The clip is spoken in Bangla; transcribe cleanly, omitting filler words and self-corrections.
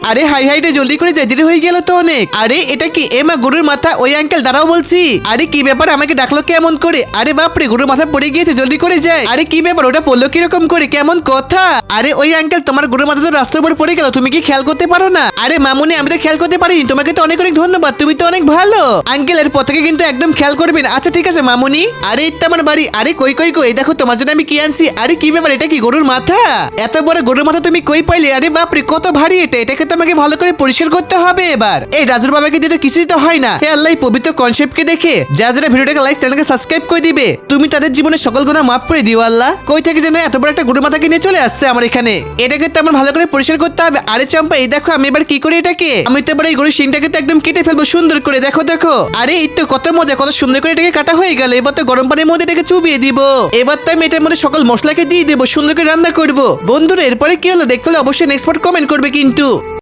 আরে হাই হাই রে, জলদি করে যাই, দেরি হয়ে গেল তো অনেক। আরে এটা কি? এমা গরুর মাথা, ওই আঙ্কেল দাঁড়াও বলছি। আরে কি ব্যাপার, আমাকে ডাকলো কেমন করে? আরে বাপরে, গরুর মাথা পড়ে গিয়েছে, জলদি করে যাই। আরে কি ব্যাপার, ওটা পড়লো কিরকম করে, কেমন কথা? আরে ওই আঙ্কেল, তোমার গরুর মাথা তো রাস্তার উপর পড়ে গেল, তুমি কি খেয়াল করতে পারো না? আরে মামুনি, আমি তো খেয়াল করতে পারিনি, তোমাকে তো অনেক অনেক ধন্যবাদ, তুমি তো অনেক ভালো আঙ্কেল। এর পর থেকে কিন্তু একদম খেয়াল করবেন। আচ্ছা ঠিক আছে মামুনি। আরে এটা আমার বাড়ি। আরে কই কই কই, দেখো তোমার জন্য আমি কি আনছি। আরে কি ব্যাপার, এটা কি গরুর মাথা? এত বড় গরুর মাথা তুমি কই পাইলে? আরে বাপরে, কত ভারী এটা, এটাকে তো আমাকে ভালো করে পরিষ্কার করতে হবে এবার। এই রাজুর বাবাকে দিয়ে তো কিছুই তো হয় না। হে আল্লাহ, এই পবিত্র কনসেপ্টকে দেখে যারা যারা ভিডিওটাকে লাইক, চ্যানেলকে সাবস্ক্রাইব করে দিবে, তুমি তাদের জীবনের সকল গুনাহ মাফ করে দিও আল্লাহ। কই থেকে যেন এত বড় একটা গরুর মাথাকে নিয়ে চলে আসছে আমার এখানে, এটাকে তো আমার ভালো করে পরিষ্কার করতে হবে। আরে চম্পা, এই দেখো আমি এবার কি করে এটাকে, আমি তো এবার এই গরুর শিংটাকে তো একদম কেটে ফেলবো সুন্দর করে। দেখো দেখো, আরে এই তো কত মজা, কত সুন্দর করে এটাকে কাটা হয়ে গেল। এবার তো গরম পানির মধ্যে এটাকে চুবিয়ে দিব। এবার তো আমি এটার মধ্যে সকল মশলাকে দিয়ে দেবো, সুন্দর করে রান্না করবো। বন্ধুরা এরপরে কি হলো দেখতে হলে অবশ্যই নেক্সট পার্ট কমেন্ট করবে কিন্তু।